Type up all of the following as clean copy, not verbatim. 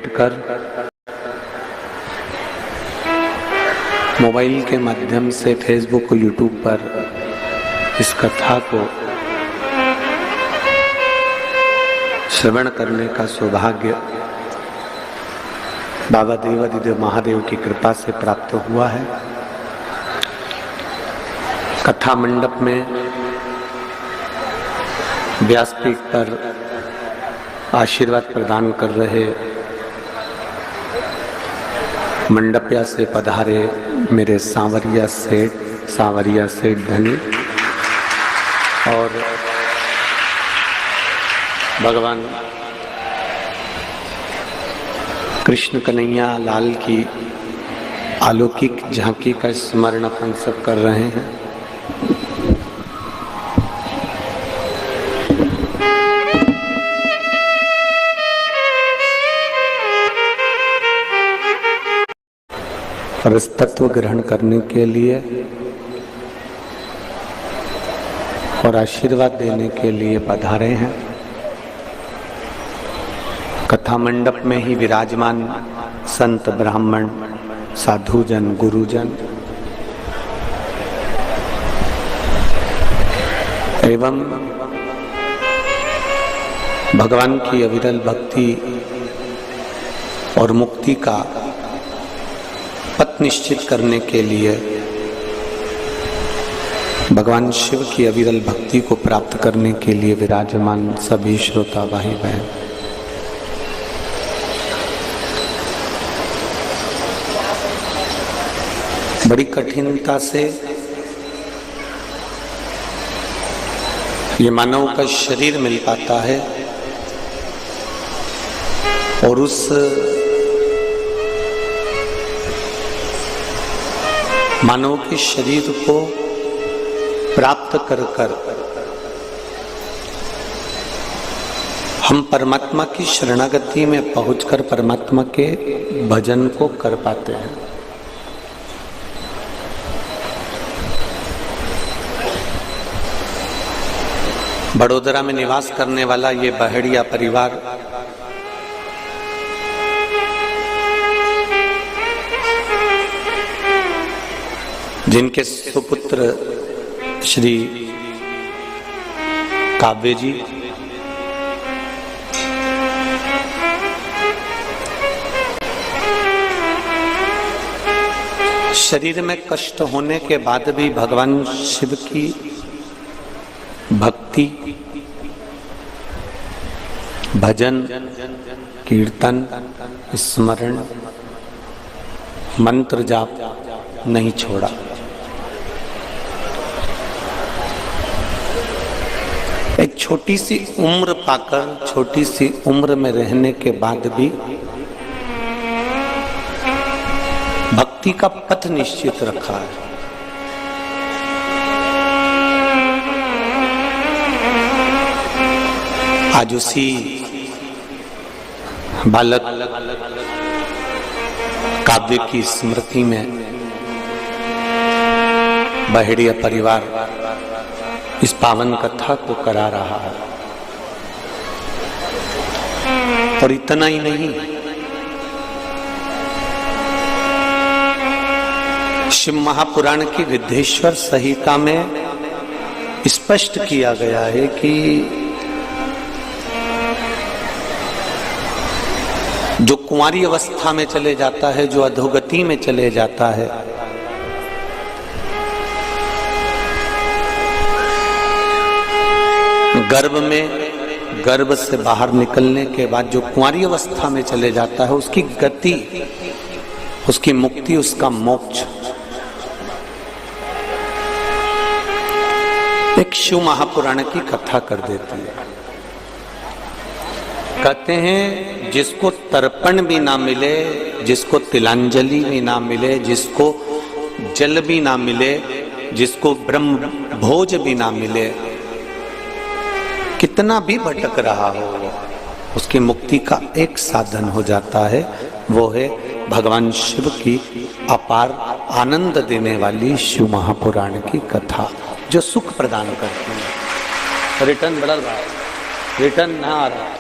कर मोबाइल के माध्यम से फेसबुक और यूट्यूब पर इस कथा को श्रवण करने का सौभाग्य बाबा देवादिदेव महादेव की कृपा से प्राप्त हुआ है। कथा मंडप में व्यासपीठ पर आशीर्वाद प्रदान कर रहे मंडपिया से पधारे मेरे सांवरिया सेठ धनी और भगवान कृष्ण कन्हैया लाल की अलौकिक झांकी का स्मरण अपन सब कर रहे हैं। और इस तत्व ग्रहण करने के लिए और आशीर्वाद देने के लिए पधारे हैं। कथा मंडप में ही विराजमान संत ब्राह्मण साधुजन गुरुजन एवं भगवान की अविरल भक्ति और मुक्ति का पथ निश्चित करने के लिए भगवान शिव की अविरल भक्ति को प्राप्त करने के लिए विराजमान सभी श्रोता भाई बहन, बड़ी कठिनता से ये मानव का शरीर मिल पाता है और उस मानव के शरीर को प्राप्त कर हम परमात्मा की शरणागति में पहुंचकर परमात्मा के भजन को कर पाते हैं। बड़ोदरा में निवास करने वाला ये बहेड़िया परिवार जिनके सुपुत्र श्री काव्य जी शरीर में कष्ट होने के बाद भी भगवान शिव की भक्ति भजन कीर्तन स्मरण मंत्र जाप नहीं छोड़ा। एक छोटी सी उम्र पाकर छोटी सी उम्र में रहने के बाद भी भक्ति का पथ निश्चित रखा है। आज उसी बालक काव्य की स्मृति में बहेड़िया परिवार इस पावन कथा को करा रहा है। और इतना ही नहीं, शिव महापुराण की विद्धेश्वर संहिता में स्पष्ट किया गया है कि जो कुंवारी अवस्था में चले जाता है, जो अधोगति में चले जाता है, गर्भ से बाहर निकलने के बाद जो कुंवारी अवस्था में चले जाता है, उसकी गति, उसकी मुक्ति, उसका मोक्ष एक शिव महापुराण की कथा कर देती है। कहते हैं जिसको तर्पण भी ना मिले, जिसको तिलांजलि भी ना मिले, जिसको जल भी ना मिले, जिसको ब्रह्म भोज भी ना मिले, कितना भी भटक रहा हो, उसकी मुक्ति का एक साधन हो जाता है। वो है भगवान शिव की अपार आनंद देने वाली शिव महापुराण की कथा, जो सुख प्रदान करती है। रिटर्न बढ़ रहा है, रिटर्न ना आ रहा।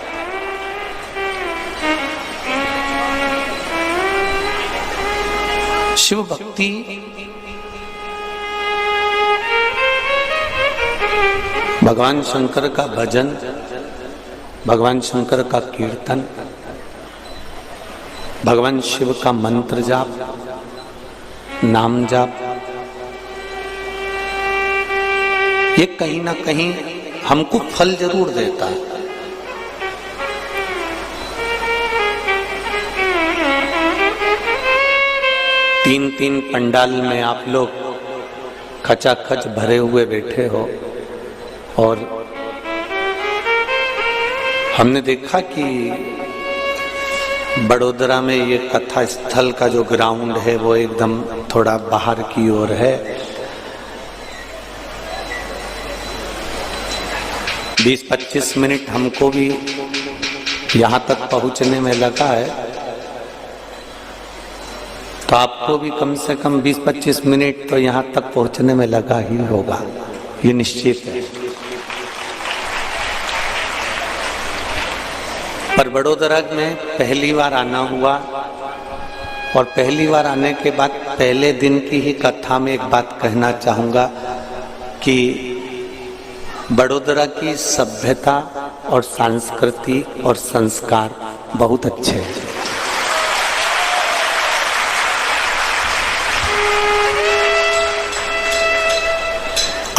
शिव भक्ति भगवान शंकर का भजन, भगवान शंकर का कीर्तन, भगवान शिव का मंत्र जाप, नाम जाप, ये कहीं ना कहीं हमको फल जरूर देता है। तीन तीन पंडाल में आप लोग खचाखच भरे हुए बैठे हो और हमने देखा कि बड़ोदरा में ये कथा स्थल का जो ग्राउंड है वो एकदम थोड़ा बाहर की ओर है। 20-25 मिनट हमको भी यहाँ तक पहुँचने में लगा है, तो आपको भी कम से कम 20-25 मिनट तो यहाँ तक पहुँचने में लगा ही होगा, ये निश्चित है। पर बड़ोदरा में पहली बार आना हुआ और पहली बार आने के बाद पहले दिन की ही कथा में एक बात कहना चाहूँगा कि बड़ोदरा की सभ्यता और संस्कृति और संस्कार बहुत अच्छे हैं।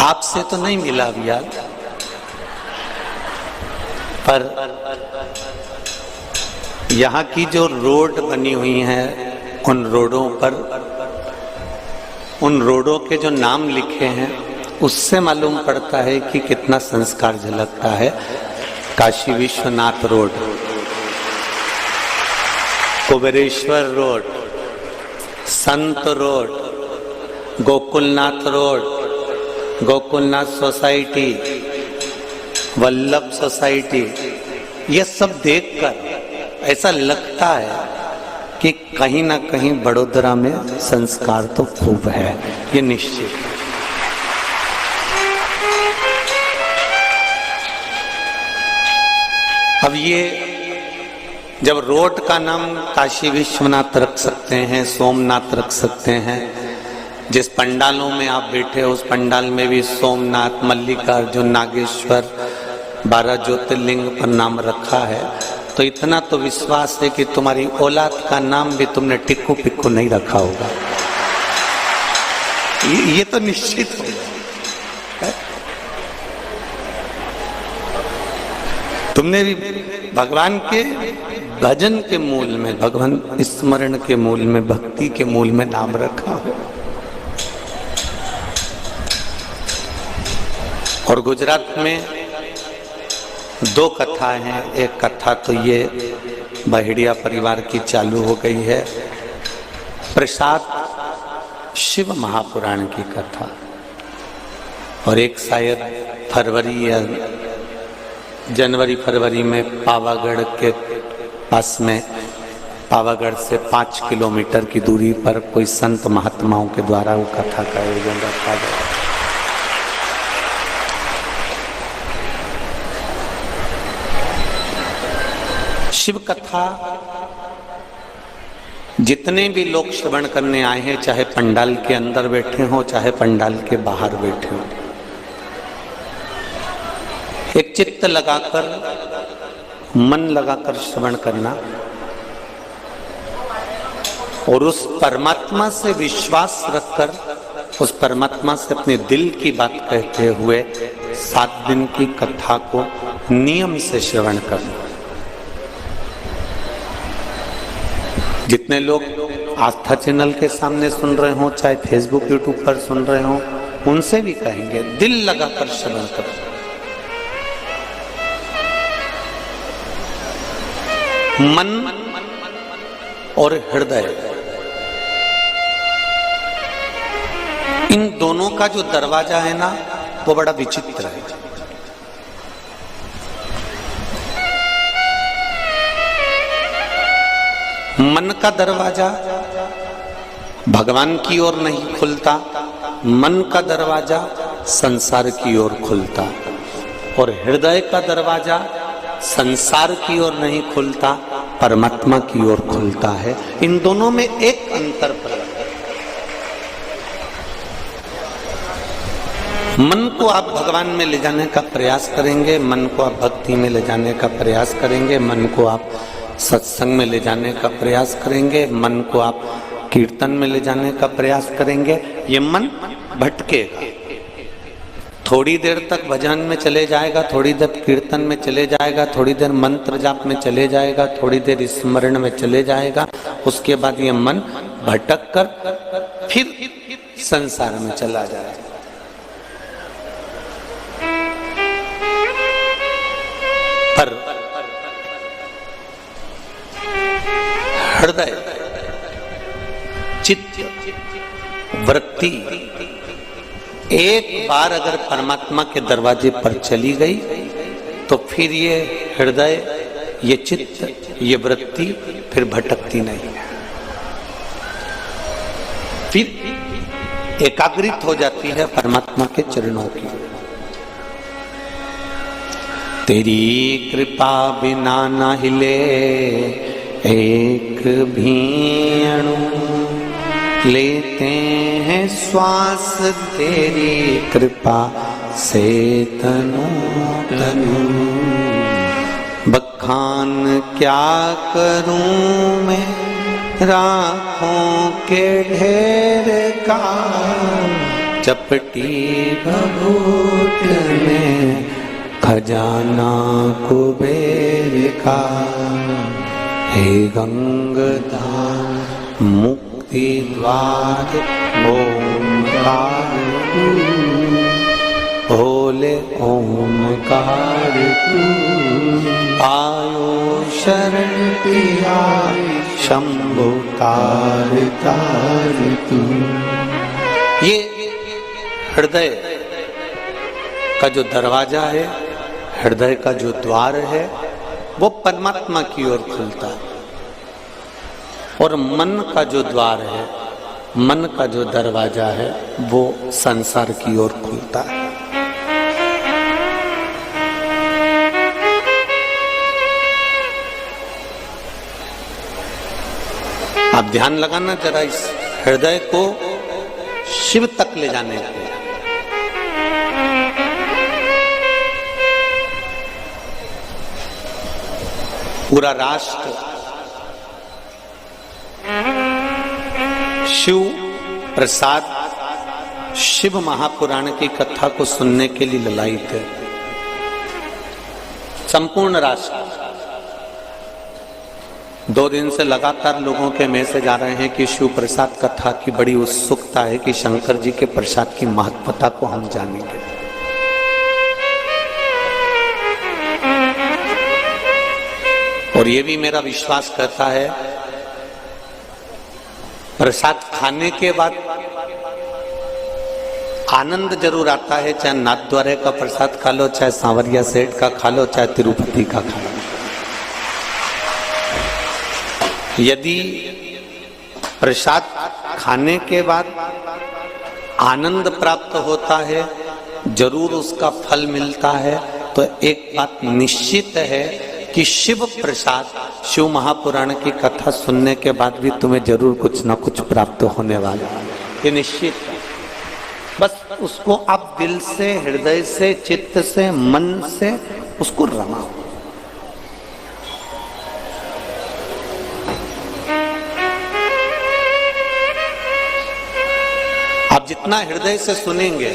आपसे तो नहीं मिला अभी याद, पर यहाँ की जो रोड बनी हुई हैं उन रोडों के जो नाम लिखे हैं उससे मालूम पड़ता है कि कितना संस्कार झलकता है। काशी विश्वनाथ रोड, कुबेरेश्वर रोड, संत road, Gokulnath road, Gokulnath society, Vallabh society, ये सब देखकर ऐसा लगता है कि कहीं ना कहीं बड़ोदरा में संस्कार तो खूब है, ये निश्चित। अब ये जब रोड का नाम काशी विश्वनाथ रख सकते हैं, सोमनाथ रख सकते हैं, जिस पंडालों में आप बैठे हो उस पंडाल में भी सोमनाथ, मल्लिकार्जुन, नागेश्वर, 12 ज्योतिर्लिंग पर नाम रखा है, तो इतना तो विश्वास है कि तुम्हारी औलाद का नाम भी तुमने टिक्कू पिक्कू नहीं रखा होगा, ये तो निश्चित होगा। तुमने भी भगवान के भजन के मूल में, भगवान स्मरण के मूल में, भक्ति के मूल में नाम रखा हो। और गुजरात में 2 कथाएं हैं। एक कथा तो ये बहेड़िया परिवार की चालू हो गई है, प्रसाद शिव महापुराण की कथा, और एक शायद फरवरी या जनवरी फरवरी में पावागढ़ के पास में, पावागढ़ से 5 किलोमीटर की दूरी पर कोई संत महात्माओं के द्वारा वो कथा का आयोजन रखा गया। शिव कथा जितने भी लोग श्रवण करने आए हैं, चाहे पंडाल के अंदर बैठे हो चाहे पंडाल के बाहर बैठे हो, एक चित्त लगाकर, मन लगाकर श्रवण करना और उस परमात्मा से विश्वास रखकर, उस परमात्मा से अपने दिल की बात कहते हुए 7 दिन की कथा को नियम से श्रवण करना। जितने लोग आस्था चैनल के सामने सुन रहे हो, चाहे फेसबुक यूट्यूब पर सुन रहे हो, उनसे भी कहेंगे दिल लगाकर श्रवण करो। मन और हृदय, इन दोनों का जो दरवाजा है ना वो बड़ा विचित्र है। मन का दरवाजा भगवान की ओर नहीं खुलता, मन का दरवाजा संसार की ओर खुलता, और हृदय का दरवाजा संसार की ओर नहीं खुलता, परमात्मा की ओर खुलता है। इन दोनों में एक अंतर प्रकट है। मन को आप भगवान में ले जाने का प्रयास करेंगे, मन को आप भक्ति में ले जाने का प्रयास करेंगे, मन को आप सत्संग में ले जाने का प्रयास करेंगे, मन को आप कीर्तन में ले जाने का प्रयास करेंगे, ये मन भटकेगा। थोड़ी देर तक भजन में चले जाएगा, थोड़ी देर कीर्तन में चले जाएगा, थोड़ी देर मंत्र जाप में चले जाएगा, थोड़ी देर स्मरण में चले जाएगा, उसके बाद ये मन भटक कर फिर संसार में चला जाएगा। पर हृदय, चित्त, वृत्ति एक बार अगर परमात्मा के दरवाजे पर चली गई तो फिर ये हृदय, ये चित्त, ये वृत्ति फिर भटकती नहीं है, फिर एकाग्रित हो जाती है परमात्मा के चरणों की। तेरी कृपा बिना न हिले एक भी अणु, लेते हैं श्वास तेरी कृपा से तनु तनु। बखान क्या करूं मैं राखों के ढेर का, चपटी भभूत में खजाना कुबेर का। हे गंगाधार मुक्ति द्वार ओमकार, बोले ओमकार तू, आयो शरण पिया शंभु तार तार तू। ये हृदय का जो दरवाजा है, हृदय का जो द्वार है, वो परमात्मा की ओर खुलता है, और मन का जो द्वार है, मन का जो दरवाजा है, वो संसार की ओर खुलता है। आप ध्यान लगाना जरा इस हृदय को शिव तक ले जाने के लिए। पूरा राष्ट्र शिव प्रसाद, शिव महापुराण की कथा को सुनने के लिए ललायित है। संपूर्ण राष्ट्र 2 दिन से लगातार लोगों के मैसेज आ रहे हैं कि शिव प्रसाद कथा की बड़ी उत्सुकता है कि शंकर जी के प्रसाद की महत्वता को हम जानेंगे। और ये भी मेरा विश्वास करता है, प्रसाद खाने के बाद आनंद जरूर आता है, चाहे नाथद्वारे का प्रसाद खा लो, चाहे सांवरिया सेठ का खा लो, चाहे तिरुपति का खा लो। यदि प्रसाद खाने के बाद आनंद प्राप्त होता है, जरूर उसका फल मिलता है, तो एक बात निश्चित है कि शिव प्रसाद, शिव महापुराण की कथा सुनने के बाद भी तुम्हें जरूर कुछ ना कुछ प्राप्त होने वाला है, ये निश्चित है। बस उसको आप दिल से, हृदय से, चित्त से, मन से उसको रमाओ। आप जितना हृदय से सुनेंगे,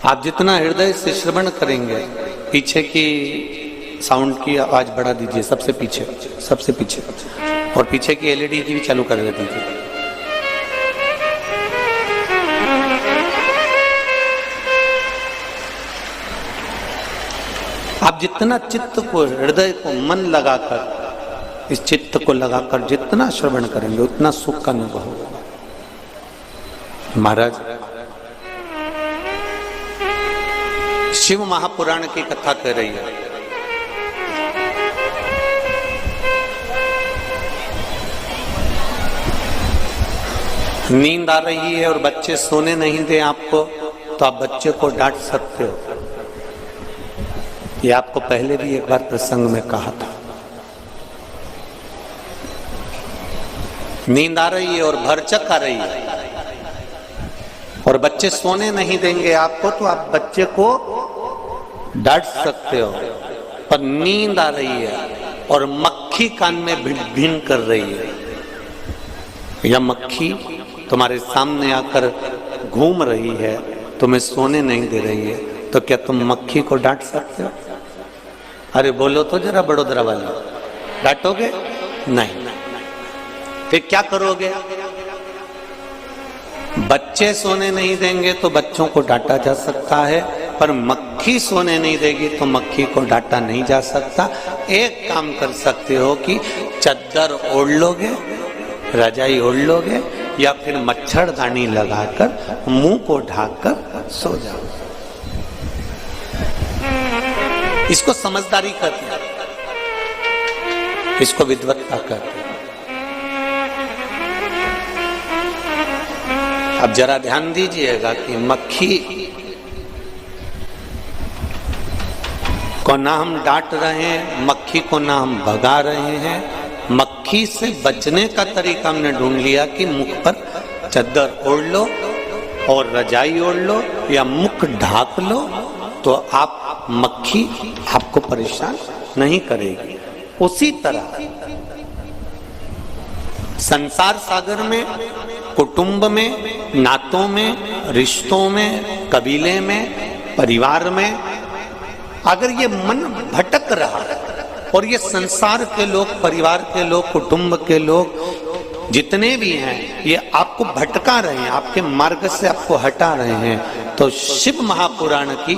आप जितना हृदय से श्रवण करेंगे, पीछे की साउंड की आवाज बढ़ा दीजिए, सबसे पीछे, सबसे पीछे, और पीछे की एलईडी भी चालू कर दीजिए। आप जितना चित्त को, हृदय को, मन लगाकर, इस चित्त को लगाकर जितना श्रवण करेंगे, उतना सुख का अनुभव होगा। महाराज शिव महापुराण की कथा कह रही है। नींद आ रही है और बच्चे सोने नहीं दे आपको, तो आप बच्चे को डांट सकते हो। ये आपको पहले भी एक बार प्रसंग में कहा था। नींद आ रही है और भरचक आ रही है और बच्चे सोने नहीं देंगे आपको, तो आप बच्चे को डांट सकते हो। पर नींद आ रही है और मक्खी कान में भिन भिन कर रही है, या मक्खी तुम्हारे सामने आकर घूम रही है, तुम्हें सोने नहीं दे रही है, तो क्या तुम मक्खी को डांट सकते हो? अरे बोलो तो जरा बड़ोदरा वाले, डांटोगे? नहीं। फिर क्या करोगे? बच्चे सोने नहीं देंगे तो बच्चों को डांटा जा सकता है, पर मक्खी सोने नहीं देगी तो मक्खी को डांटा नहीं जा सकता। एक काम कर सकते हो कि चद्दर ओढ़ लोगे, रजाई ओढ़ लोगे, या फिर मच्छरदानी लगाकर मुंह को ढाककर सो जाओ। इसको समझदारी कहते हैं, इसको विद्वत्ता कहते हैं। अब जरा ध्यान दीजिएगा कि मक्खी को ना हम डांट रहे हैं, मक्खी को ना हम भगा रहे हैं। मक्खी से बचने का तरीका हमने ढूंढ लिया कि मुख पर चद्दर ओढ़ लो और रजाई ओढ़ लो या मुख ढाक लो, तो आप मक्खी आपको परेशान नहीं करेगी। उसी तरह संसार सागर में, कुटुंब में, नातों में, रिश्तों में, कबीले में, परिवार में अगर ये मन भटक रहा है और ये संसार के लोग, परिवार के लोग, कुटुंब के लोग जितने भी हैं, ये आपको भटका रहे हैं, आपके मार्ग से आपको हटा रहे हैं, तो शिव महापुराण की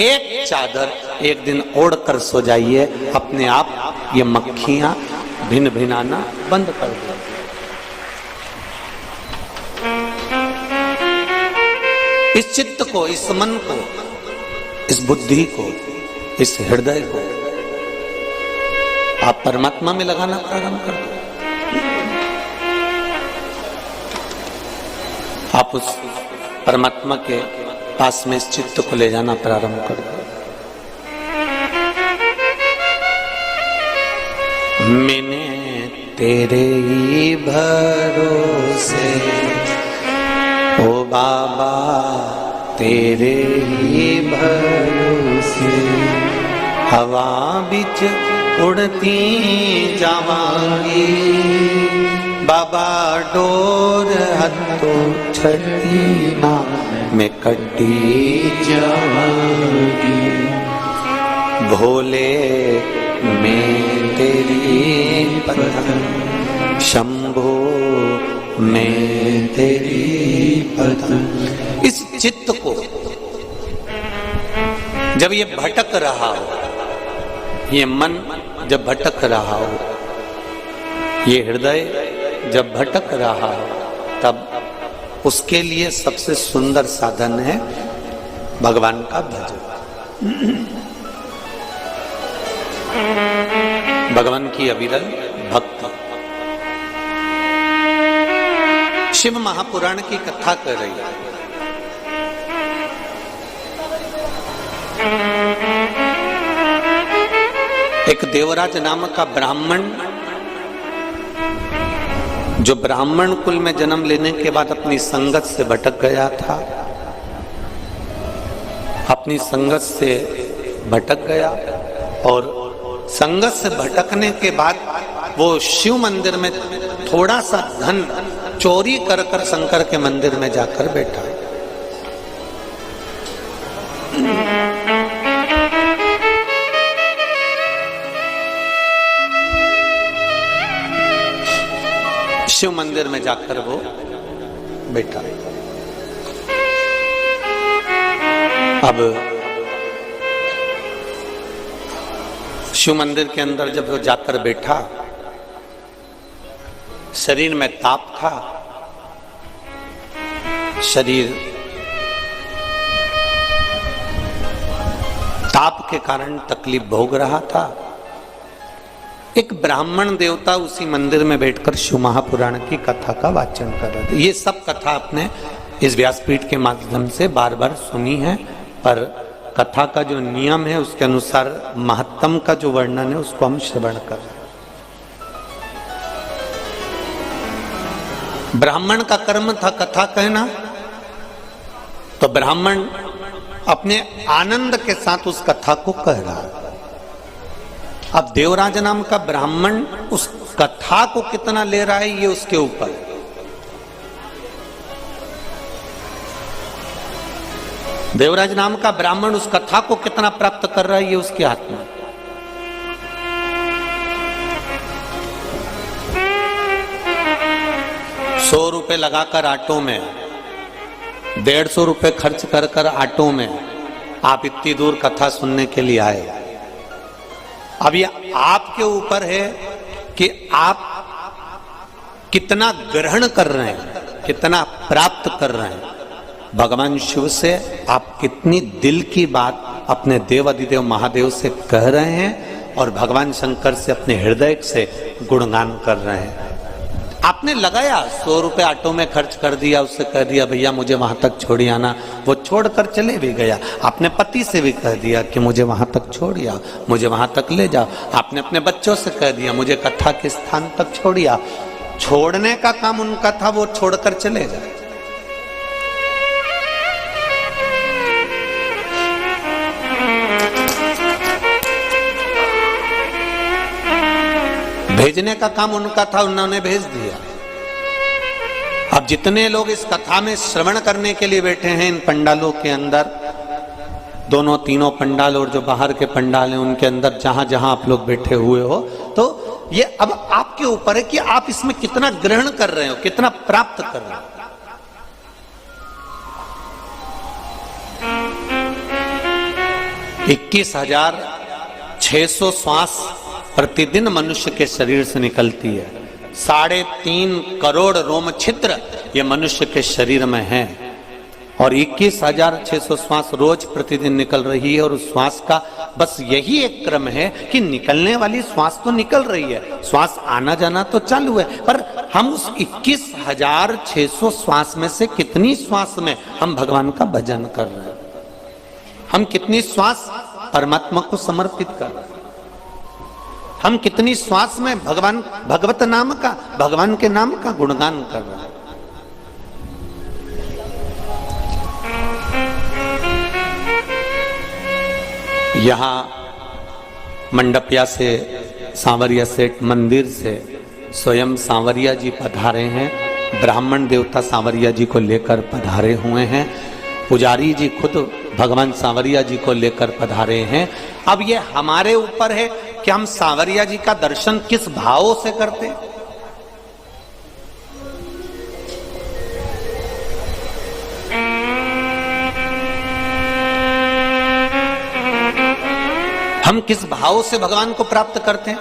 एक चादर एक दिन ओढ़ कर सो जाइए, अपने आप ये मक्खियां भिन भिनाना बंद कर दो। इस चित्त को, इस मन को, इस बुद्धि को, इस हृदय को आप परमात्मा में लगाना प्रारंभ कर दो। आप उस परमात्मा के पास में इस चित्त को ले जाना प्रारंभ कर दो। मैंने तेरे ही भरोसे ओ बाबा, तेरे ही भरोसे हवा बिच उड़ती जावांगी, बाबा डोर हथों छड़ी ना मैं कटी जावांगी, भोले मैं तेरी पतंग, शंभो मैं तेरी पतंग। इस चित्त को जब ये भटक रहा हो, ये मन जब भटक रहा हो, ये हृदय जब भटक रहा हो, तब उसके लिए सबसे सुंदर साधन है भगवान का भजन, भगवान की अविरल भक्ति। शिव महापुराण की कथा कर रही है। एक देवराज नामक का ब्राह्मण, जो ब्राह्मण कुल में जन्म लेने के बाद अपनी संगत से भटक गया था, अपनी संगत से भटक गया और संगत से भटकने के बाद वो शिव मंदिर में थोड़ा सा धन चोरी कर कर शंकर के मंदिर में जाकर बैठा। शिव मंदिर में जाकर वो बैठा। अब शिव मंदिर के अंदर जब वो जाकर बैठा, शरीर में ताप था, शरीर ताप के कारण तकलीफ भोग रहा था। एक ब्राह्मण देवता उसी मंदिर में बैठकर शिव महापुराण की कथा का वाचन कर रहे थे। ये सब कथा आपने इस व्यासपीठ के माध्यम से बार बार सुनी है, पर कथा का जो नियम है उसके अनुसार महत्तम का जो वर्णन है उसको हम श्रवण कर रहे हैं। ब्राह्मण का कर्म था कथा कहना, तो ब्राह्मण अपने आनंद के साथ उस कथा को कह रहा है। अब देवराज नाम का ब्राह्मण उस कथा को कितना ले रहा है ये उसके ऊपर है। देवराज नाम का ब्राह्मण उस कथा को कितना प्राप्त कर रहा है ये उसके हाथ में। ₹100 लगाकर ऑटो में, 150 रुपए खर्च कर कर ऑटो में आप इतनी दूर कथा सुनने के लिए आए। अब ये आपके ऊपर है कि आप कितना ग्रहण कर रहे हैं, कितना प्राप्त कर रहे हैं। भगवान शिव से आप कितनी दिल की बात अपने देवाधिदेव महादेव से कह रहे हैं और भगवान शंकर से अपने हृदय से गुणगान कर रहे हैं। आपने लगाया ₹100 ऑटो में खर्च कर दिया, उससे कह दिया भैया मुझे वहां तक छोड़ आना, वो छोड़कर चले भी गया। आपने पति से भी कह दिया कि मुझे वहां तक छोड़िया, मुझे वहां तक ले जाओ। आपने अपने बच्चों से कह दिया मुझे कथा के स्थान तक छोड़िया। छोड़ने का काम उनका था, वो छोड़कर चले गए। भेजने का काम उनका था, उन्होंने भेज दिया। अब जितने लोग इस कथा में श्रवण करने के लिए बैठे हैं इन पंडालों के अंदर, दोनों तीनों पंडाल और जो बाहर के पंडाल हैं उनके अंदर जहां जहां आप लोग बैठे हुए हो, तो ये अब आपके ऊपर है कि आप इसमें कितना ग्रहण कर रहे हो, कितना प्राप्त कर रहे हो। ₹21,600 श्वास प्रतिदिन मनुष्य के शरीर से निकलती है। 3.5 करोड़ रोम छिद्र ये मनुष्य के शरीर में है और 21,600 श्वास रोज प्रतिदिन निकल रही है। और उस श्वास का बस यही एक क्रम है कि निकलने वाली श्वास तो निकल रही है, श्वास आना जाना तो चालू है, पर हम उस 21,600 श्वास में से कितनी श्वास में हम भगवान का भजन कर रहे हैं, हम कितनी श्वास परमात्मा को समर्पित कर रहे हैं, हम कितनी श्वास में भगवान भगवत नाम का, भगवान के नाम का गुणगान कर रहे हैं। यहां मंडपिया से सांवरिया सेठ मंदिर से स्वयं सांवरिया जी पधारे हैं, ब्राह्मण देवता सांवरिया जी को लेकर पधारे हुए हैं, पुजारी जी खुद भगवान सांवरिया जी को लेकर पधारे हैं। अब ये हमारे ऊपर है कि हम सांवरिया जी का दर्शन किस भाव से करते हैं। हम किस भाव से भगवान को प्राप्त करते हैं।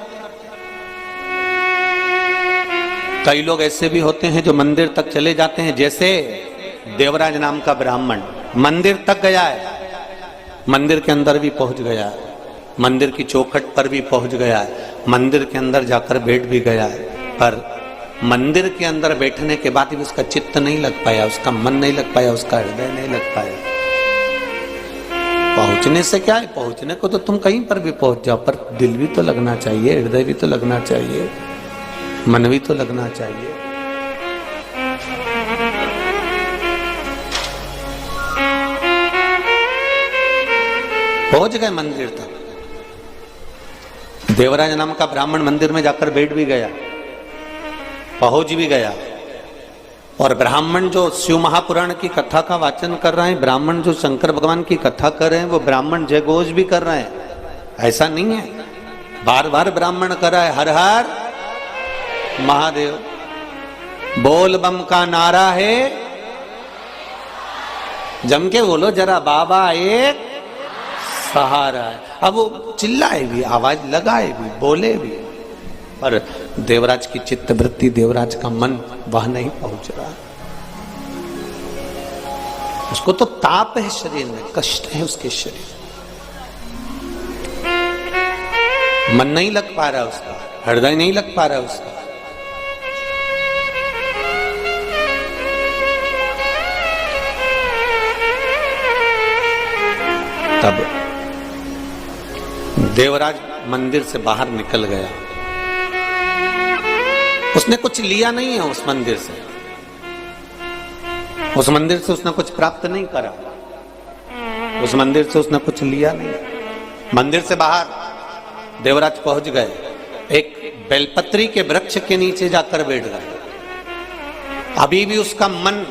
कई लोग ऐसे भी होते हैं जो मंदिर तक चले जाते हैं, जैसे देवराज नाम का ब्राह्मण मंदिर तक गया है, मंदिर के अंदर भी पहुंच गया है, मंदिर की चौखट पर भी पहुंच गया है, मंदिर के अंदर जाकर बैठ भी गया है, पर मंदिर के अंदर बैठने के बाद भी उसका चित्त नहीं लग पाया, उसका मन नहीं लग पाया, उसका हृदय नहीं लग पाया। पहुंचने से क्या है, पहुंचने को तो तुम कहीं पर भी पहुंच जाओ, पर दिल भी तो लगना चाहिए, हृदय भी तो लगना चाहिए, मन भी तो लगना चाहिए। पहुंच गए मंदिर तक। देवराज नाम का ब्राह्मण मंदिर में जाकर बैठ भी गया, पहुंच भी गया। और ब्राह्मण जो शिव महापुराण की कथा का वाचन कर रहे हैं, ब्राह्मण जो शंकर भगवान की कथा कर रहे हैं, वो ब्राह्मण जयघोष भी कर रहे हैं। ऐसा नहीं है, बार बार ब्राह्मण कर रहा है हर हर महादेव, बोल बम का नारा है, जम के बोलो जरा, बाबा एक सहारा है। अब वो चिल्लाए भी, आवाज लगाए भी, बोले भी, पर देवराज की चित्त वृत्ति, देवराज का मन वह नहीं पहुंच रहा। उसको तो ताप है शरीर में, कष्ट है उसके शरीर, मन नहीं लग पा रहा उसका, हृदय नहीं लग पा रहा उसका। तब देवराज मंदिर से बाहर निकल गया। उसने कुछ लिया नहीं है उस मंदिर से, उस मंदिर से उसने कुछ प्राप्त नहीं करा, उस मंदिर से उसने कुछ लिया नहीं। मंदिर से बाहर देवराज पहुंच गए, एक बेलपत्री के वृक्ष के नीचे जाकर बैठ गए। अभी भी उसका मन,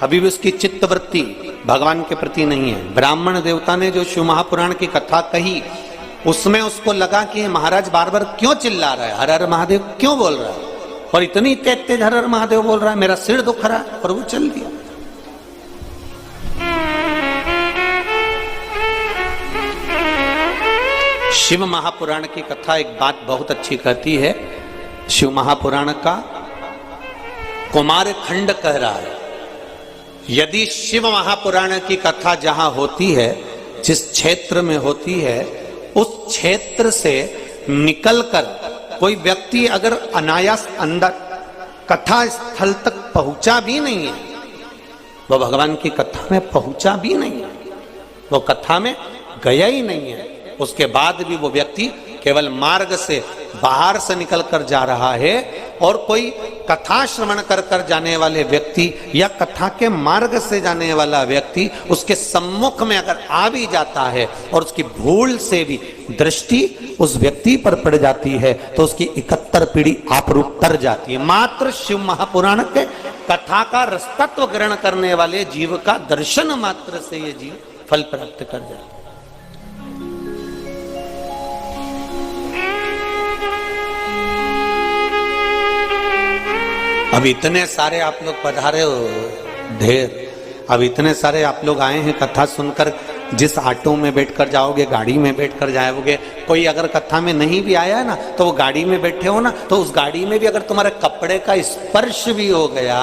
अभी भी उसकी चित्तवृत्ति भगवान के प्रति नहीं है। ब्राह्मण देवता ने जो शिव महापुराण की कथा कही, उसमें उसको लगा कि महाराज बार बार क्यों चिल्ला रहा है, हर हर महादेव क्यों बोल रहा है, और इतनी तेज तेज हर हर महादेव बोल रहा है, मेरा सिर दुख रहा है, और वो चल दिया। शिव महापुराण की कथा एक बात बहुत अच्छी कहती है। शिव महापुराण का कुमार खंड कह रहा है, यदि शिव महापुराण की कथा जहां होती है, जिस क्षेत्र में होती है, उस क्षेत्र से निकलकर कोई व्यक्ति अगर अनायास अंदर कथा स्थल तक पहुंचा भी नहीं है, वो भगवान की कथा में पहुंचा भी नहीं है, वो कथा में गया ही नहीं है, उसके बाद भी वो व्यक्ति केवल मार्ग से बाहर से निकलकर जा रहा है, और कोई कथा श्रवण कर कर जाने वाले व्यक्ति या कथा के मार्ग से जाने वाला व्यक्ति उसके सम्मुख में अगर आ भी जाता है और उसकी भूल से भी दृष्टि उस व्यक्ति पर पड़ जाती है, तो उसकी 71 पीढ़ी आपरूप तर जाती है। मात्र शिव महापुराण के कथा का रसतत्व ग्रहण करने वाले जीव का दर्शन मात्र से ये जीव फल प्राप्त कर जाता है। अब इतने सारे आप लोग पधारे हो, ढेर, अब इतने सारे आप लोग आए हैं कथा सुनकर। जिस ऑटो में बैठकर जाओगे, गाड़ी में बैठकर जाओगे, कोई अगर कथा में नहीं भी आया है ना, तो वो गाड़ी में बैठे हो ना, तो उस गाड़ी में भी अगर तुम्हारे कपड़े का स्पर्श भी हो गया,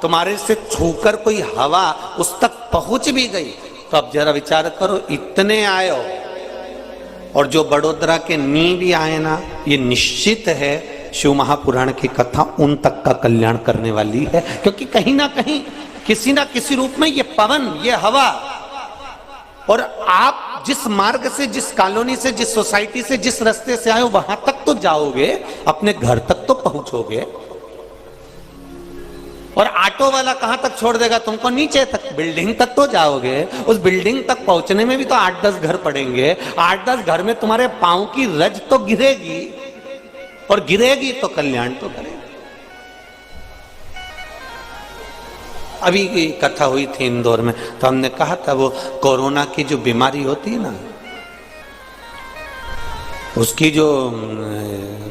तुम्हारे से छूकर कोई हवा उस तक पहुंच भी गई, तो अब जरा विचार करो, इतने आए हो, और जो बड़ोदरा के नी भी आए ना, ये निश्चित है शिव महापुराण की कथा उन तक का कल्याण करने वाली है, क्योंकि कहीं ना कहीं किसी ना किसी रूप में ये पवन, ये हवा, और आप जिस मार्ग से, जिस कॉलोनी से, जिस सोसाइटी से, जिस रास्ते से आए हो, वहां तक तो जाओगे, अपने घर तक तो पहुंचोगे। और ऑटो वाला कहां तक छोड़ देगा तुमको? नीचे तक, बिल्डिंग तक तो जाओगे। उस बिल्डिंग तक पहुंचने में भी तो 8-10 घर पड़ेंगे। 8-10 घर में तुम्हारे पांव की रज तो गिरेगी, और गिरेगी तो कल्याण तो करेगी। अभी की कथा हुई थी इंदौर में, तो हमने कहा था वो कोरोना की जो बीमारी होती है ना, उसकी जो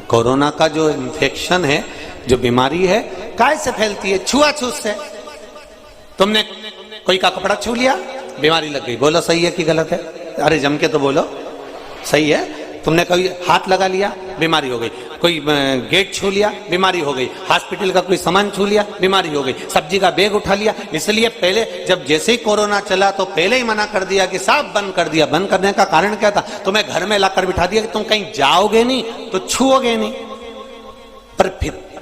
कोरोना का जो इन्फेक्शन है, जो बीमारी है, कैसे फैलती है? छुआछूत से। तुमने कोई का कपड़ा छू लिया, बीमारी लग गई। बोलो सही है कि गलत है? अरे जम के तो बोलो, सही है। तुमने कोई हाथ लगा लिया, बीमारी हो गई। कोई गेट छू लिया, बीमारी हो गई। हॉस्पिटल का कोई सामान छू लिया, बीमारी हो गई। सब्जी का बैग उठा लिया। इसलिए पहले जब जैसे ही कोरोना चला तो पहले ही मना कर दिया कि साफ बंद कर दिया। बंद करने का कारण क्या था? तुम्हें घर में लाकर बिठा दिया कि तुम कहीं जाओगे नहीं तो छुओगे नहीं। पर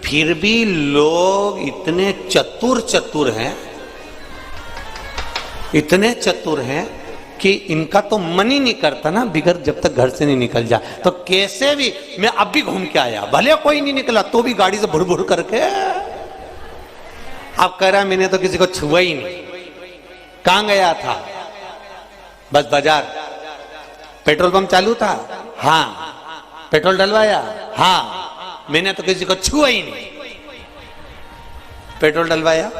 फिर भी लोग इतने चतुर हैं, इतने चतुर हैं कि इनका तो मन ही नहीं करता ना बिगर जब तक घर से नहीं निकल जाए। तो कैसे भी मैं अब भी घूम के आया, भले कोई नहीं निकला तो भी गाड़ी से भुर भुर करके। अब कह रहा मैंने तो किसी को छुआ ही नहीं। कहां गया था? बस बाजार। पेट्रोल पंप चालू था, हाँ। पेट्रोल डलवाया, हाँ। मैंने तो किसी को छुआ ही नहीं। पेट्रोल डलवाया,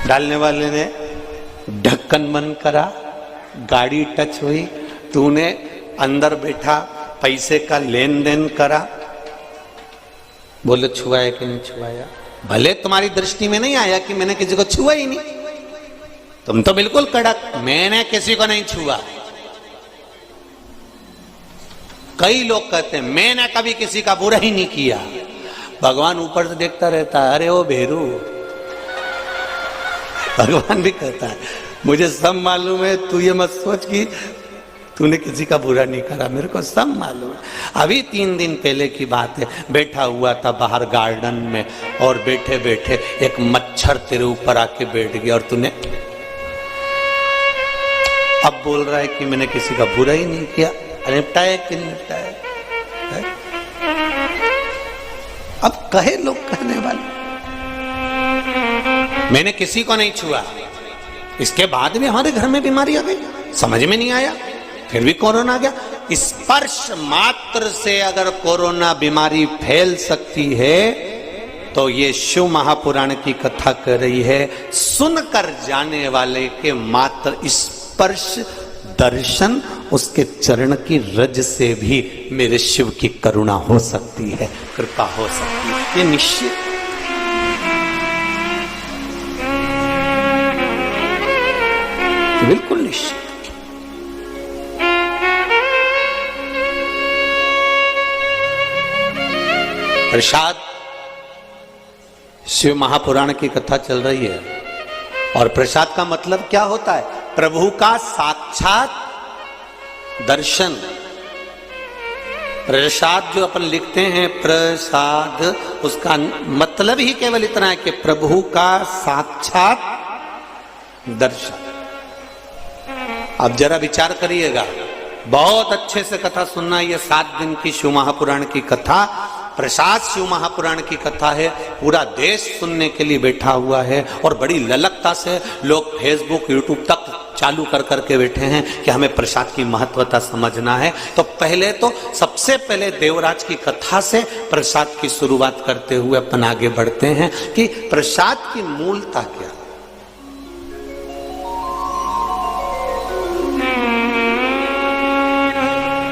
डालने वाले ने ढक्कन बंद करा, गाड़ी टच हुई, तूने अंदर बैठा पैसे का लेन देन करा, बोले छुआया कि नहीं छुआया? भले तुम्हारी दृष्टि में नहीं आया कि मैंने किसी को छुआ ही नहीं, तुम तो बिल्कुल कड़क, मैंने किसी को नहीं छुआ। कई लोग कहते हैं मैंने कभी किसी का बुरा ही नहीं किया। भगवान ऊपर से देखता रहता है, अरे ओ भेरू। भगवान भी कहता है मुझे सब मालूम है, तू ये मत सोच कि तूने किसी का बुरा नहीं करा, मेरे को सब मालूम है। अभी 3 दिन पहले की बात है, बैठा हुआ था बाहर गार्डन में, और बैठे बैठे एक मच्छर तेरे ऊपर आके बैठ गया, और तूने अब बोल रहा है कि मैंने किसी का बुरा ही नहीं किया। निपटाया कि नहीं निपटाया? अब कहे लोग कहने वाले। मैंने किसी को नहीं छुआ, इसके बाद भी हमारे घर में बीमारी आ गई, समझ में नहीं आया, फिर भी कोरोना आ गया। स्पर्श मात्र से अगर कोरोना बीमारी फैल सकती है तो ये शिव महापुराण की कथा कर रही है, सुनकर जाने वाले के मात्र स्पर्श दर्शन, उसके चरण की रज से भी मेरे शिव की करुणा हो सकती है, कृपा हो सकती है, ये निश्चित। बिल्कुल निश्चित। प्रसाद, शिव महापुराण की कथा चल रही है और प्रसाद का मतलब क्या होता है? प्रभु का साक्षात दर्शन। प्रसाद जो अपन लिखते हैं प्रसाद, उसका मतलब ही केवल इतना है कि प्रभु का साक्षात दर्शन। अब जरा विचार करिएगा, बहुत अच्छे से कथा सुनना। ये 7 दिन की शिव महापुराण की कथा, प्रसाद शिव महापुराण की कथा है। पूरा देश सुनने के लिए बैठा हुआ है और बड़ी ललकता से लोग फेसबुक यूट्यूब तक चालू कर करके बैठे हैं कि हमें प्रसाद की महत्वता समझना है। तो पहले तो सबसे पहले देवराज की कथा से प्रसाद की शुरुआत करते हुए अपन आगे बढ़ते हैं कि प्रसाद की मूलता क्या।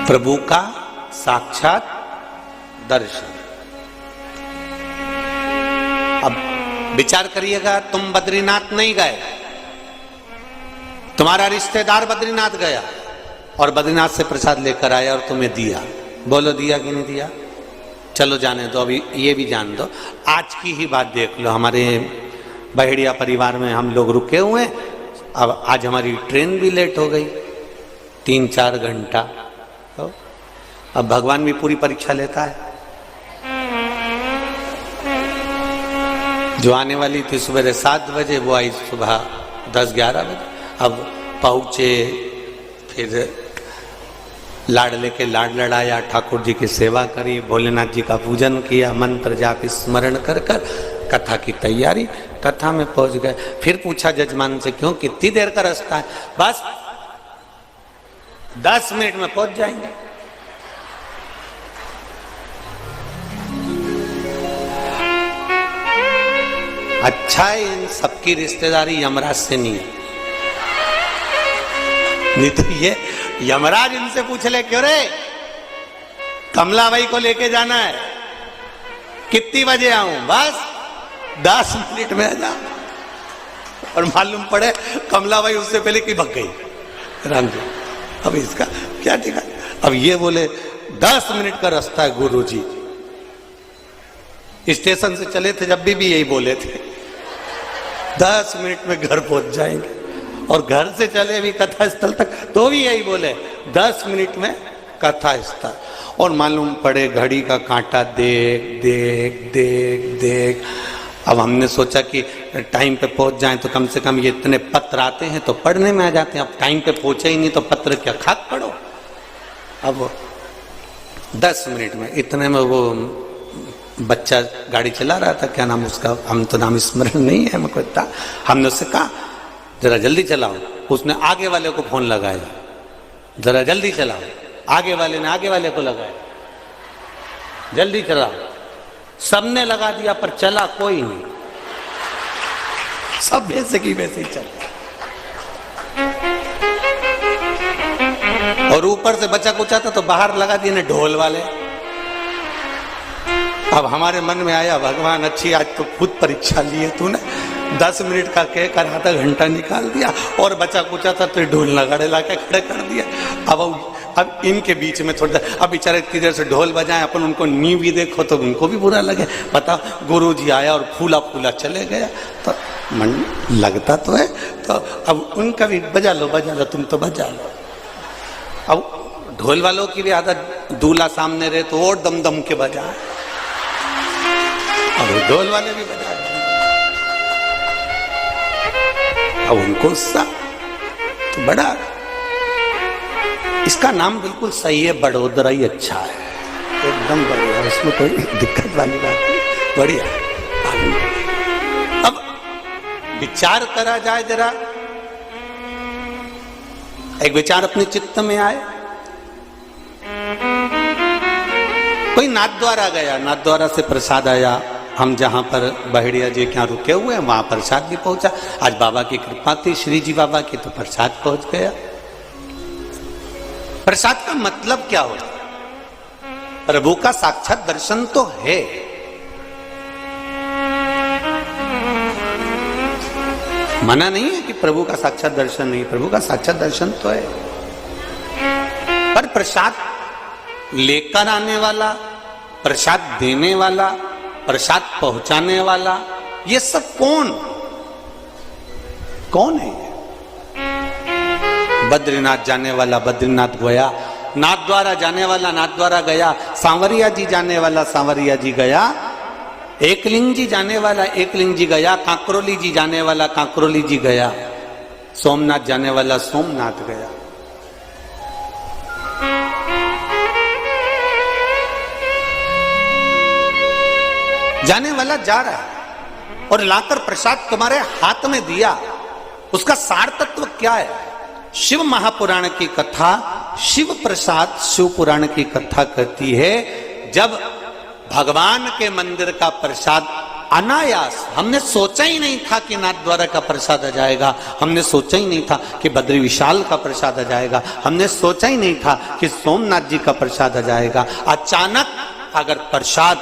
प्रभु का साक्षात दर्शन। अब विचार करिएगा, तुम बद्रीनाथ नहीं गए, तुम्हारा रिश्तेदार बद्रीनाथ गया और बद्रीनाथ से प्रसाद लेकर आया और तुम्हें दिया। बोलो दिया कि नहीं दिया? चलो जाने दो, अभी ये भी जान दो। आज की ही बात देख लो, हमारे बहेड़िया परिवार में हम लोग रुके हुए, अब आज हमारी ट्रेन भी लेट हो गई 3-4 घंटा। तो अब भगवान भी पूरी परीक्षा लेता है। जो आने वाली थी सुबह 7 बजे, वो आई सुबह 10-11 बजे। अब पहुंचे, फिर लाड लेके लाड लड़ाया, ठाकुर जी की सेवा करी, भोलेनाथ जी का पूजन किया, मंत्र जाप स्मरण कर कर कथा की तैयारी। कथा में पहुंच गए, फिर पूछा जजमान से, क्यों, कितनी देर का रास्ता है? बस 10 मिनट में पहुंच जाएंगे। अच्छा है इन सबकी रिश्तेदारी यमराज से नहीं है, नहीं तो ये यमराज इनसे पूछ ले, क्यों रे कमला बाई को लेके जाना है, कितनी बजे आऊं? बस 10 मिनट में आ जा। और मालूम पड़े कमला बाई उससे पहले की भग गई राम जी। अब इसका क्या ठिकाना? अब ये बोले 10 मिनट का रास्ता है गुरुजी। स्टेशन से चले थे जब भी यही बोले थे 10 मिनट में घर पहुंच जाएंगे, और घर से चले भी कथा स्थल तक तो भी यही बोले 10 मिनट में कथा स्थल। और मालूम पड़े घड़ी का कांटा देख देख देख देख। अब हमने सोचा कि टाइम पे पहुंच जाएं तो कम से कम ये इतने पत्र आते हैं तो पढ़ने में आ जाते हैं। अब टाइम पे पहुंचे ही नहीं तो पत्र क्या खाक पढ़ो। अब 10 मिनट में, इतने में वो बच्चा गाड़ी चला रहा था, क्या नाम उसका, हम तो नाम स्मरण नहीं है हमको इतना। हमने उससे कहा जरा जल्दी चलाओ, उसने आगे वाले को फोन लगाया, जरा जल्दी चलाओ। आगे वाले ने आगे वाले को लगाया, जल्दी चलाओ। सबने लगा दिया पर चला कोई नहीं, सब वैसे की वैसे ही चला। और ऊपर से बच्चा कुचा था तो बाहर लगा दिए ने ढोल वाले। अब हमारे मन में आया, भगवान अच्छी आज तो खुद परीक्षा ली है तूने, 10 मिनट का कहकर आधा घंटा निकाल दिया और बचा कुचा था तो ढोल नगाड़े ला के खड़े कर दिया। अब इनके बीच में थोड़ा, अब बेचारे इतनी देर से ढोल बजाए, अपन उनको नी भी देखो तो उनको भी बुरा लगे। पता गुरुजी आया और फूला फूला चले गया तो मन लगता तो है। तो अब उनका भी बजा लो तुम तो बजा लो। अब ढोल वालों की भी आदत, दूल्हा सामने रहे तो और दम दम के बजाए, अब ढोल वाले भी बजा रहे। अब उनको सा तो बड़ा, इसका नाम बिल्कुल सही है, बड़ोदरा ही अच्छा है, एकदम बढ़िया, इसमें कोई दिक्कत वाली बात नहीं, बढ़िया। अब विचार करा जाए जरा, एक विचार अपने चित्त में आए। कोई नाथद्वारा गया, नाथद्वारा से प्रसाद आया, हम जहां पर बहेड़िया जी क्या रुके हुए हैं वहां प्रसाद भी पहुंचा। आज बाबा की कृपा थी, श्री जी बाबा की, तो प्रसाद पहुंच गया। प्रसाद का मतलब क्या होता है? प्रभु का साक्षात दर्शन तो है, मना नहीं है कि प्रभु का साक्षात दर्शन नहीं, प्रभु का साक्षात दर्शन तो है, पर प्रसाद लेकर आने वाला, प्रसाद देने वाला, प्रसाद पहुंचाने वाला, ये सब कौन है? बद्रीनाथ जाने वाला बद्रीनाथ गया, नाथ द्वारा जाने वाला नाथ द्वारा गया, सांवरिया जी जाने वाला सांवरिया जी गया, एकलिंग जी जाने वाला एकलिंग जी गया, कांकरोली जी जाने वाला कांकरोली जी गया, सोमनाथ जाने वाला सोमनाथ गया। जाने वाला जा रहा है और लाकर प्रसाद तुम्हारे हाथ में दिया, उसका सार तत्व क्या है? शिव महापुराण की कथा, शिव प्रसाद शिव पुराण की कथा कहती है, जब भगवान के मंदिर का प्रसाद अनायास, हमने सोचा ही नहीं था कि नाथ द्वारा का प्रसाद आ जाएगा, हमने सोचा ही नहीं था कि बद्री विशाल का प्रसाद आ जाएगा, हमने सोचा ही नहीं था कि सोमनाथ जी का प्रसाद आ जाएगा। अचानक अगर प्रसाद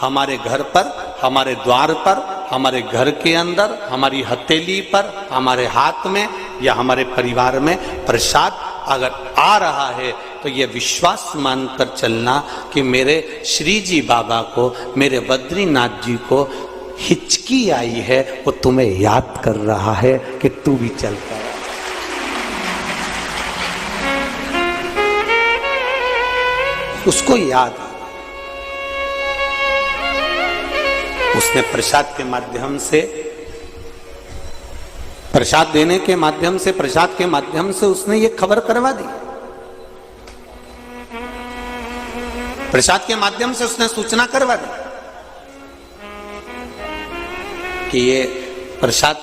हमारे घर पर, हमारे द्वार पर, हमारे घर के अंदर, हमारी हथेली पर, हमारे हाथ में या हमारे परिवार में प्रसाद अगर आ रहा है, तो ये विश्वास मानकर चलना कि मेरे श्री जी बाबा को, मेरे बद्रीनाथ जी को हिचकी आई है, वो तुम्हें याद कर रहा है कि तू भी चल कर। उसको याद, उसने प्रसाद के माध्यम से, प्रसाद देने के माध्यम से, प्रसाद के माध्यम से उसने ये खबर करवा दी, प्रसाद के माध्यम से उसने सूचना करवा दी कि ये प्रसाद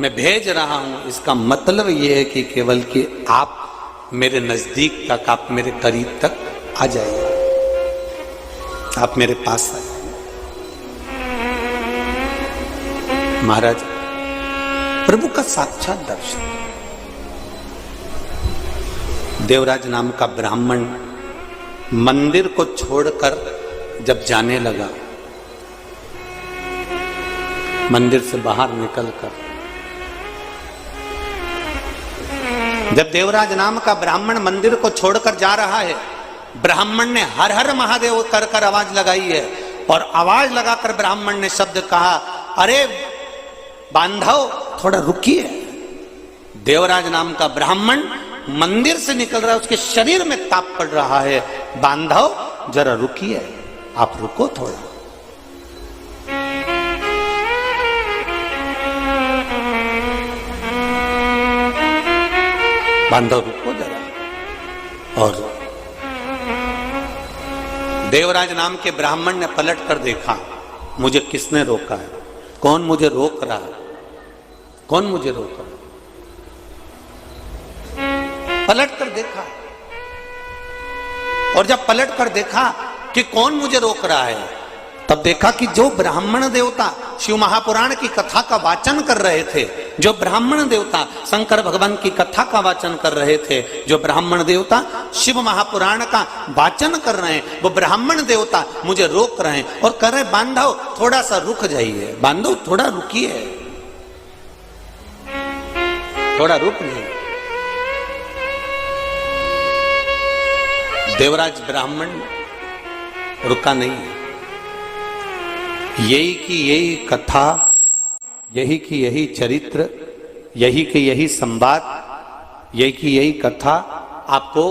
मैं भेज रहा हूं, इसका मतलब ये है कि केवल कि आप मेरे नजदीक तक, आप मेरे करीब तक आ जाइए, आप मेरे पास आ जाइए। महाराज, प्रभु का साक्षात दर्शन। देवराज नाम का ब्राह्मण मंदिर को छोड़कर जब जाने लगा, मंदिर से बाहर निकलकर, जब देवराज नाम का ब्राह्मण मंदिर को छोड़कर जा रहा है, ब्राह्मण ने हर हर महादेव कर कर आवाज लगाई है, और आवाज लगाकर ब्राह्मण ने शब्द कहा, अरे बांधव थोड़ा रुकिए। देवराज नाम का ब्राह्मण मंदिर से निकल रहा है, उसके शरीर में ताप पड़ रहा है, बांधव जरा रुकिए, आप रुको थोड़ा। बांधव रुको जरा। और देवराज नाम के ब्राह्मण ने पलट कर देखा, मुझे किसने रोका है, कौन मुझे रोक रहा है, कौन मुझे रोक रहा है? पलट कर देखा, और जब पलट कर देखा कि कौन मुझे रोक रहा है, तब देखा कि जो ब्राह्मण देवता शिव महापुराण की कथा का वाचन कर रहे थे, जो ब्राह्मण देवता शंकर भगवान की कथा का वाचन कर रहे थे, जो ब्राह्मण देवता शिव महापुराण का वाचन कर रहे हैं, वो ब्राह्मण देवता मुझे रोक रहे हैं और कह रहे, बांधव थोड़ा सा रुक जाइए, बांधव थोड़ा रुकिए, थोड़ा रुक जाइए। देवराज ब्राह्मण रुका नहीं है। यही की यही कथा, यही की यही चरित्र, यही की यही संवाद, यही की यही कथा आपको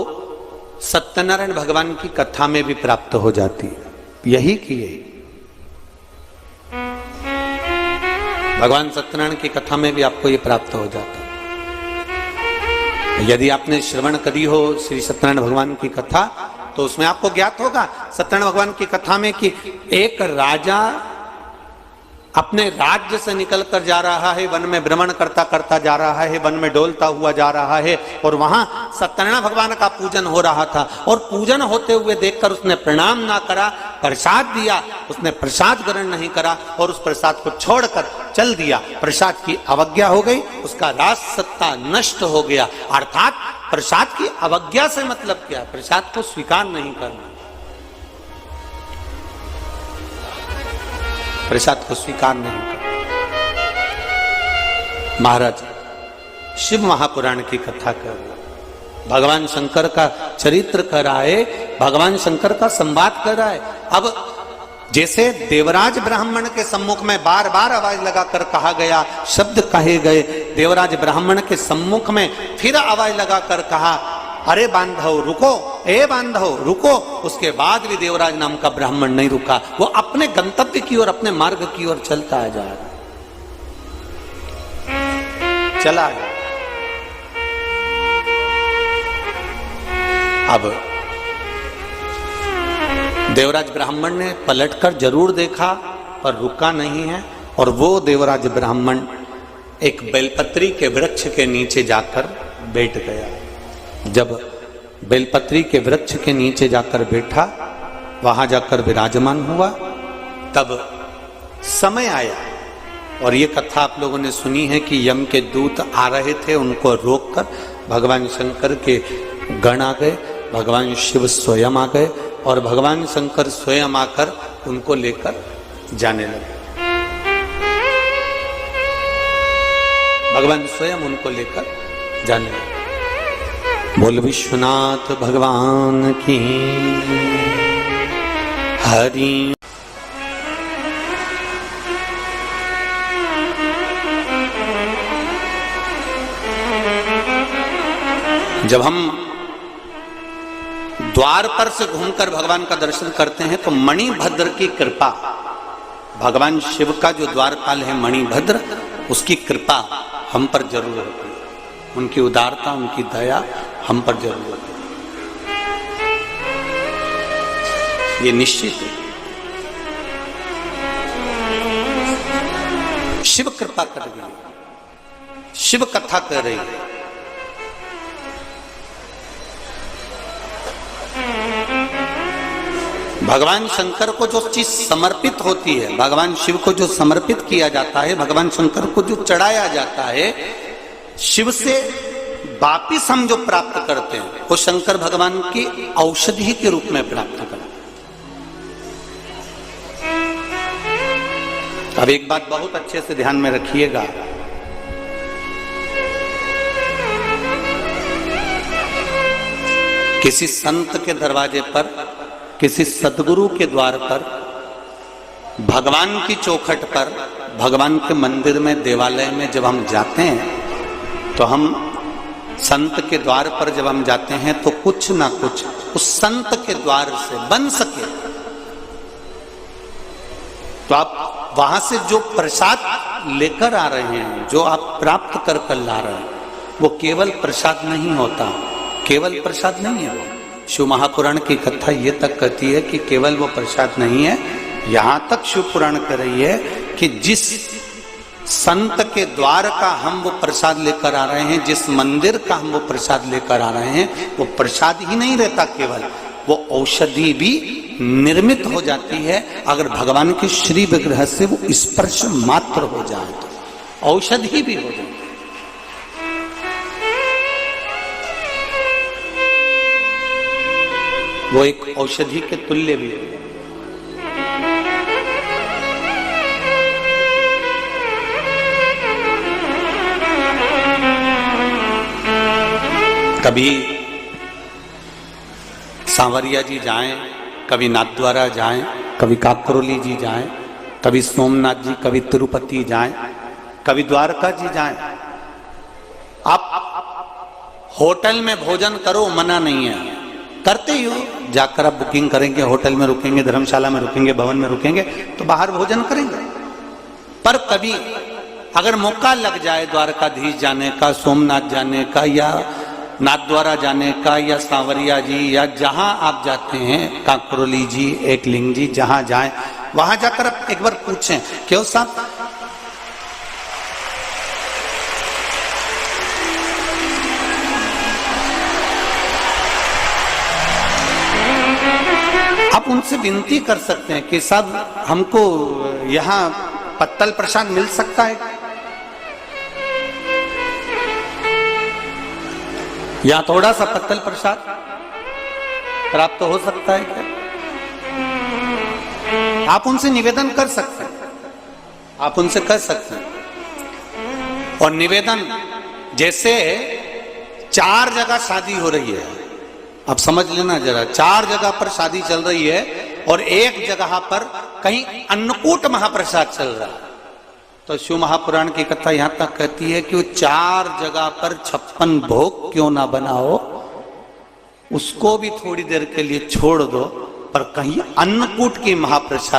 सत्यनारायण भगवान की कथा में भी प्राप्त हो जाती है। यही की यही भगवान सत्यनारायण की कथा में भी आपको ये प्राप्त हो जाता है। यदि आपने श्रवण करी हो श्री सत्यनारायण भगवान की कथा, तो उसमें आपको ज्ञात होगा सत्यनारायण भगवान की कथा में कि एक राजा अपने राज्य से निकल कर जा रहा है, वन में भ्रमण करता करता जा रहा है, वन में डोलता हुआ जा रहा है, और वहां सत्यनारायण भगवान का पूजन हो रहा था, और पूजन होते हुए देखकर उसने प्रणाम ना करा, प्रसाद दिया, उसने प्रसाद ग्रहण नहीं करा और उस प्रसाद को छोड़कर चल दिया। प्रसाद की अवज्ञा हो गई, उसका राज सत्ता नष्ट हो गया। अर्थात प्रसाद की अवज्ञा से मतलब क्या? प्रसाद को स्वीकार नहीं करना, प्रसाद को स्वीकार नहीं करना। महाराज शिव महापुराण की कथा कर रहे, भगवान शंकर का चरित्र कर रहा है, भगवान शंकर का संवाद कर रहा है। अब जैसे देवराज ब्राह्मण के सम्मुख में बार बार आवाज लगाकर कहा गया, शब्द कहे गए, देवराज ब्राह्मण के सम्मुख में फिर आवाज लगाकर कहा, अरे बांधव रुको, ए बांधव रुको। उसके बाद भी देवराज नाम का ब्राह्मण नहीं रुका, वो अपने गंतव्य की ओर, अपने मार्ग की ओर चलता जा रहा, चला गया। अब देवराज ब्राह्मण ने पलटकर जरूर देखा पर रुका नहीं है, और वो देवराज ब्राह्मण एक बेलपत्री के वृक्ष के नीचे जाकर बैठ गया। जब बेलपत्री के वृक्ष के नीचे जाकर बैठा, वहां जाकर विराजमान हुआ, तब समय आया, और ये कथा आप लोगों ने सुनी है कि यम के दूत आ रहे थे, उनको रोककर भगवान शंकर के गण आ गए, भगवान शिव स्वयं आ गए, और भगवान शंकर स्वयं आकर उनको लेकर जाने लगे। भगवान स्वयं उनको लेकर जाने लगे। बोल विश्वनाथ भगवान की हरि। जब हम द्वार पर से घूमकर भगवान का दर्शन करते हैं तो मणिभद्र की कृपा, भगवान शिव का जो द्वारपाल है मणिभद्र, उसकी कृपा हम पर जरूर होती है, उनकी उदारता, उनकी दया हम पर जरूर होती है, ये निश्चित है। शिव कृपा कर रही है, शिव कथा कर रही है। भगवान शंकर को जो चीज समर्पित होती है, भगवान शिव को जो समर्पित किया जाता है, भगवान शंकर को जो चढ़ाया जाता है, शिव से वापिस हम जो प्राप्त करते हैं वो शंकर भगवान की औषधि के रूप में प्राप्त करते हैं। अब एक बात बहुत अच्छे से ध्यान में रखिएगा, किसी संत के दरवाजे पर, किसी सदगुरु के द्वार पर, भगवान की चौखट पर, भगवान के मंदिर में, देवालय में जब हम जाते हैं तो हम संत के द्वार पर जब हम जाते हैं तो कुछ ना कुछ उस संत के द्वार से बन सके, तो आप वहां से जो प्रसाद लेकर आ रहे हैं, जो आप प्राप्त कर कर ला रहे हैं, वो केवल प्रसाद नहीं होता, केवल प्रसाद नहीं है वो। शिव महापुराण की कथा ये तक कहती है कि केवल वो प्रसाद नहीं है, यहां तक शिव पुराण कह रही है कि जिस संत के द्वार का हम वो प्रसाद लेकर आ रहे हैं, जिस मंदिर का हम वो प्रसाद लेकर आ रहे हैं, वो प्रसाद ही नहीं रहता, केवल वो औषधि भी निर्मित हो जाती है। अगर भगवान के श्री विग्रह से वो स्पर्श मात्र हो जाए तो औषधि भी हो जाए। वो एक औषधि के तुल्य भी है। कभी सांवरिया जी जाएं, कभी नाथद्वारा जाएं, कभी काकरोली जी जाएं, कभी सोमनाथ जी, कभी तिरुपति जाएं, कभी द्वारका जी जाएं। आप होटल में भोजन करो, मना नहीं है, करते ही हो, जाकर आप बुकिंग करेंगे, होटल में रुकेंगे, धर्मशाला में रुकेंगे, भवन में रुकेंगे, तो बाहर भोजन करेंगे। पर कभी अगर मौका लग जाए द्वारकाधीश जाने का, सोमनाथ जाने का, या नाथद्वारा जाने का, या सांवरिया जी, या जहां आप जाते हैं, काकरोली जी, एकलिंग जी, जहां जाएं, वहां जाकर आप एक बार पूछें, क्यों साहब आप उनसे विनती कर सकते हैं कि साहब हमको यहाँ पत्तल प्रसाद मिल सकता है, या थोड़ा सा पत्तल प्रसाद प्राप्त हो सकता है क्या? आप उनसे निवेदन कर सकते हैं, आप उनसे कर सकते हैं। और निवेदन जैसे 4 जगह शादी हो रही है, आप समझ लेना जरा, 4 जगह पर शादी चल रही है और एक जगह पर कहीं अन्नकूट महाप्रसाद चल रहा है। तो शिव महापुराण की कथा यहां तक कहती है कि वो 4 जगह पर 56 भोग क्यों ना बनाओ, उसको भी थोड़ी देर के लिए छोड़ दो, पर कहीं अन्नकूट की महाप्रसाद